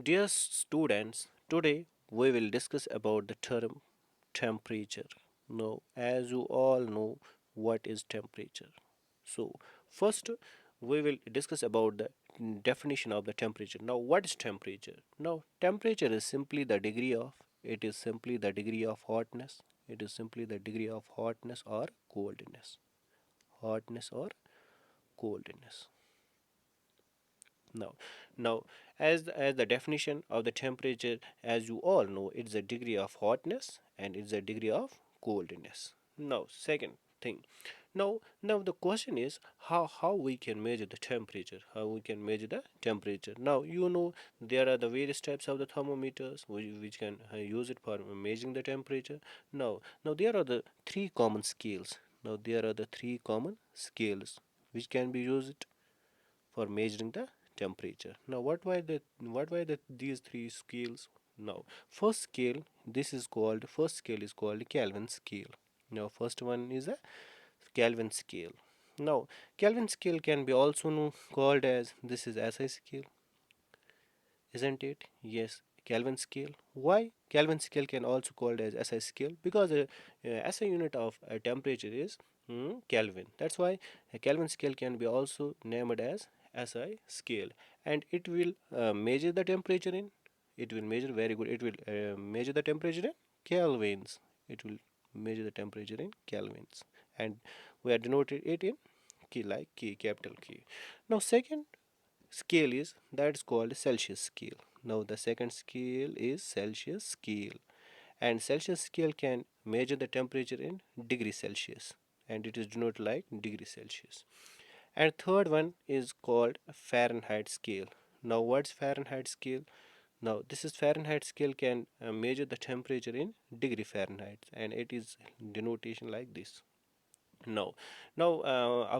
Dear students, today we will discuss about the term temperature. Now, as you all know, what is temperature? So, first we will discuss about the definition of the temperature. Now, what is temperature? Now, temperature is simply the degree of, it is simply the degree of hotness. It is simply the degree of hotness or coldness. Hotness or coldness. Now, as the definition of the temperature, as you all know, it's a degree of hotness and it's a degree of coldness. Now, second thing. Now the question is how we can measure the temperature. How we can measure the temperature. Now you know there are the various types of the thermometers which can use it for measuring the temperature. Now there are the three common scales. Now there are the three common scales which can be used for measuring the temperature. Now, what were these three scales? Now, first scale is called Kelvin scale. Now, first one is a Kelvin scale. Now, Kelvin scale can be also called as this is SI scale, isn't it? Yes, Kelvin scale. Why Kelvin scale can also called as SI scale? Because SI unit of temperature is Kelvin. That's why a Kelvin scale can be also named as SI scale, and it will measure the temperature in. It will measure very good. It will measure the temperature in kelvins. It will measure the temperature in kelvins, and we are denoted it in key like key capital K. Now second scale is that's called Celsius scale. Now the second scale is Celsius scale, and Celsius scale can measure the temperature in degree Celsius, and it is denoted like degree Celsius. And third one is called Fahrenheit scale. Now what's Fahrenheit scale? Now this is Fahrenheit scale can measure the temperature in degree Fahrenheit, and it is denotation like this. Now,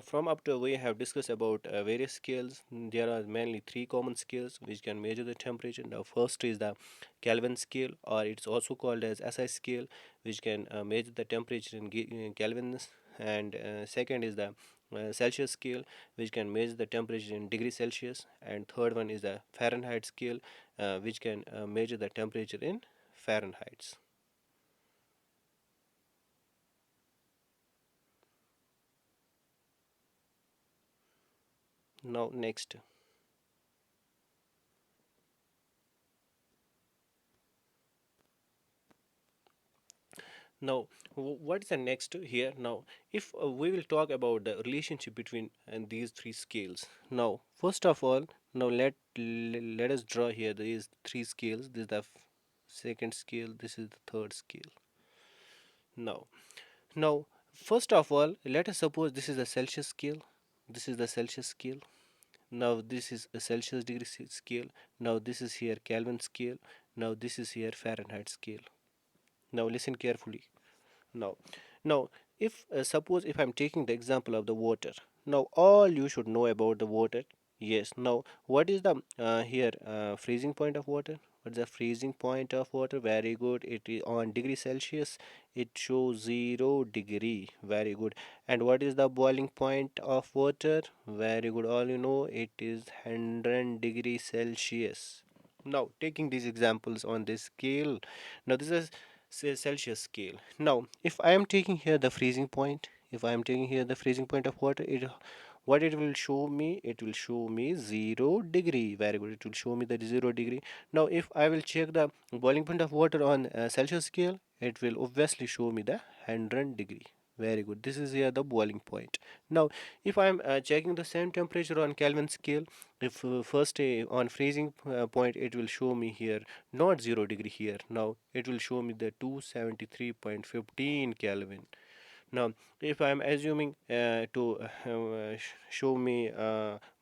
from up to we have discussed about various scales. There are mainly three common scales which can measure the temperature. Now, first is the Kelvin scale, or it's also called as SI scale, which can measure the temperature in kelvins. And second is the Celsius scale, which can measure the temperature in degree Celsius. And third one is the Fahrenheit scale, which can measure the temperature in Fahrenheit. Now, next. Now, what is the next here? Now, if we will talk about the relationship between these three scales. Now, first of all, now let us draw here these three scales. This is the second scale. This is the third scale. Now, now, first of all, let us suppose this is the Celsius scale. This is the Celsius scale. Now, this is a Celsius degree scale. Now, this is here Kelvin scale. Now, this is here Fahrenheit scale. Now, listen carefully. Now, now, if suppose if I'm taking the example of the water, now all you should know about the water. Yes. Now, what is the here freezing point of water? What's the freezing point of water? Very good. It is on degree Celsius. It shows 0 degree. Very good. And what is the boiling point of water? Very good. All you know it is 100 degree Celsius. Now, taking these examples on this scale, now this is say Celsius scale. Now, if I am taking here the freezing point, if I am taking here the freezing point of water, what it will show me? It will show me 0 degree. Very good. It will show me the 0 degree. Now, if I will check the boiling point of water on Celsius scale, it will obviously show me the 100 degree. Very good. This is here the boiling point. Now, if I am checking the same temperature on Kelvin scale, if first on freezing point, it will show me here not 0 degree here. Now it will show me the 273.15 Kelvin. Now, if I am assuming to show me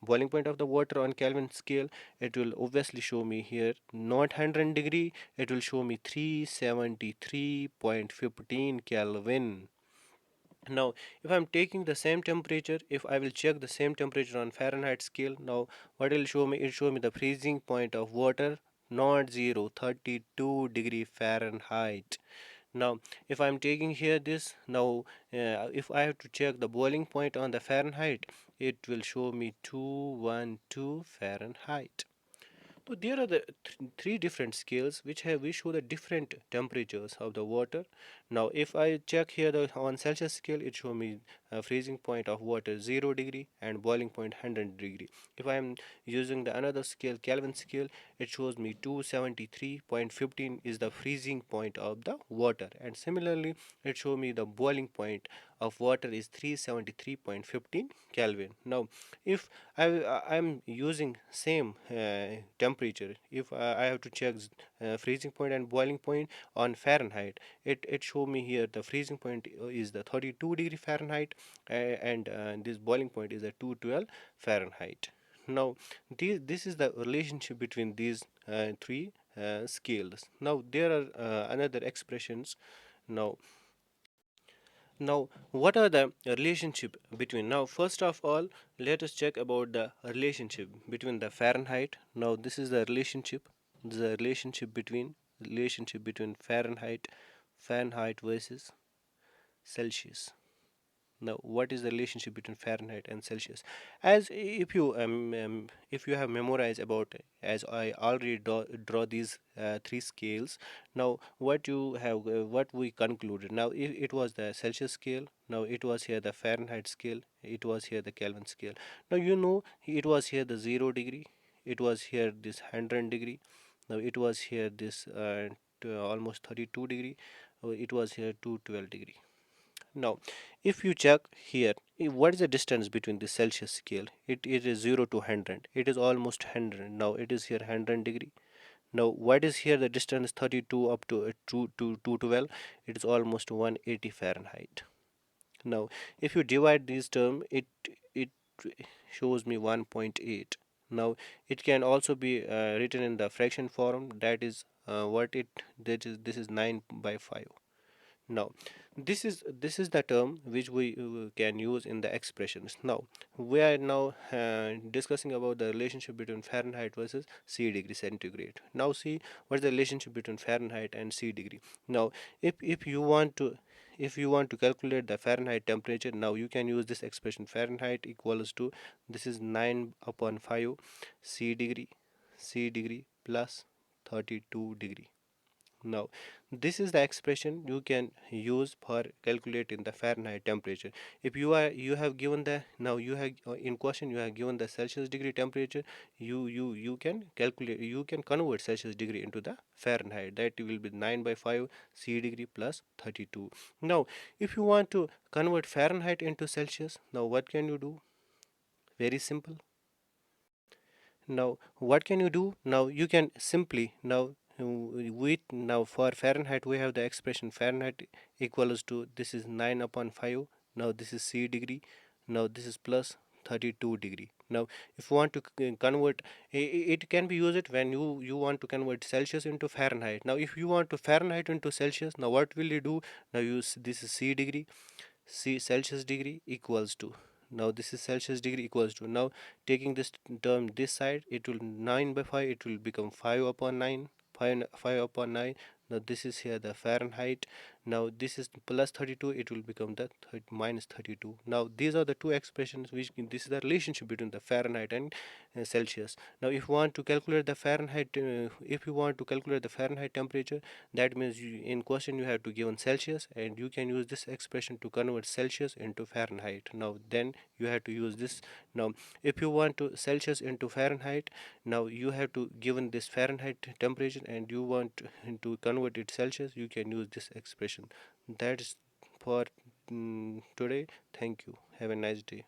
boiling point of the water on Kelvin scale, it will obviously show me here not 100 degree. It will show me 373.15 Kelvin. Now, if I'm taking the same temperature, if I will check the same temperature on Fahrenheit scale, now what will show me? It show me the freezing point of water, not 32 degree Fahrenheit. Now, if I'm taking here this, now if I have to check the boiling point on the Fahrenheit, it will show me 212 Fahrenheit. But there are the three different scales which show the different temperatures of the water. Now, if I check here on Celsius scale, it show me a freezing point of water 0 degree and boiling point 100 degree. If I am using the another scale, Kelvin scale, it shows me 273.15 is the freezing point of the water, and similarly, it show me the boiling point of water is 373.15 Kelvin. Now, if I'm using same temperature, if I have to check freezing point and boiling point on Fahrenheit, it show me here the freezing point is the 32 degree Fahrenheit, and this boiling point is a 212 Fahrenheit. Now, this is the relationship between these three scales. Now, there are another expressions. Now, what are the relationship between? Now, first of all, let us check about the relationship between the Fahrenheit. Now, this is the relationship. This is the relationship between Fahrenheit versus Celsius. Now, what is the relationship between Fahrenheit and Celsius? As if you have memorized about, as I already draw these three scales. Now, what we concluded. Now, it was the Celsius scale. Now, it was here the Fahrenheit scale. It was here the Kelvin scale. Now, it was here the 0 degree. It was here this 100 degree. Now, it was here this almost 32 degree. It was here 212 degree. Now, if you check here, what is the distance between the Celsius scale? It is 0 to 100. It is almost 100. Now, it is here 100 degree. Now, what is here the distance 32 up to 212? It is almost 180 Fahrenheit. Now, if you divide these term, it shows me 1.8. Now, it can also be written in the fraction form. This is 9 by 5. Now, this is the term which we can use in the expressions. Now, we are now discussing about the relationship between Fahrenheit versus C degree centigrade. Now, see what is the relationship between Fahrenheit and C degree. Now, if you want to calculate the Fahrenheit temperature, now you can use this expression. Fahrenheit equals to, this is 9 upon 5 C degree plus 32 degree. Now, this is the expression you can use for calculating the Fahrenheit temperature. If you have given the, now you have in question you have given the Celsius degree temperature, you can calculate, you can convert Celsius degree into the Fahrenheit. That will be 9 by 5 C degree plus 32. Now, if you want to convert Fahrenheit into Celsius, now what can you do? Very simple. Now, what can you do? Now, you can simply, now for Fahrenheit we have the expression Fahrenheit equals to, this is 9 upon 5. Now, this is C degree. Now, this is plus 32 degree. Now, if you want to convert, it can be used when you want to convert Celsius into Fahrenheit. Now, if you want to Fahrenheit into Celsius, now what will you do? Now, use, this is C degree. C Celsius degree equals to, now this is Celsius degree equals to, now taking this term this side, it will 9 by 5, it will become 5 upon 9, 5 upon 9. Now, this is here the Fahrenheit. Now, this is plus 32, it will become the minus 32. Now, these are the two expressions which, this is the relationship between the Fahrenheit and Celsius. Now, if you want to calculate the Fahrenheit temperature, that means in question you have to give on Celsius, and you can use this expression to convert Celsius into Fahrenheit. Now, then you have to use this. Now, if you want to Celsius into Fahrenheit, now you have to given this Fahrenheit temperature and you want to convert it Celsius, you can use this expression. That is for today. Thank you. Have a nice day.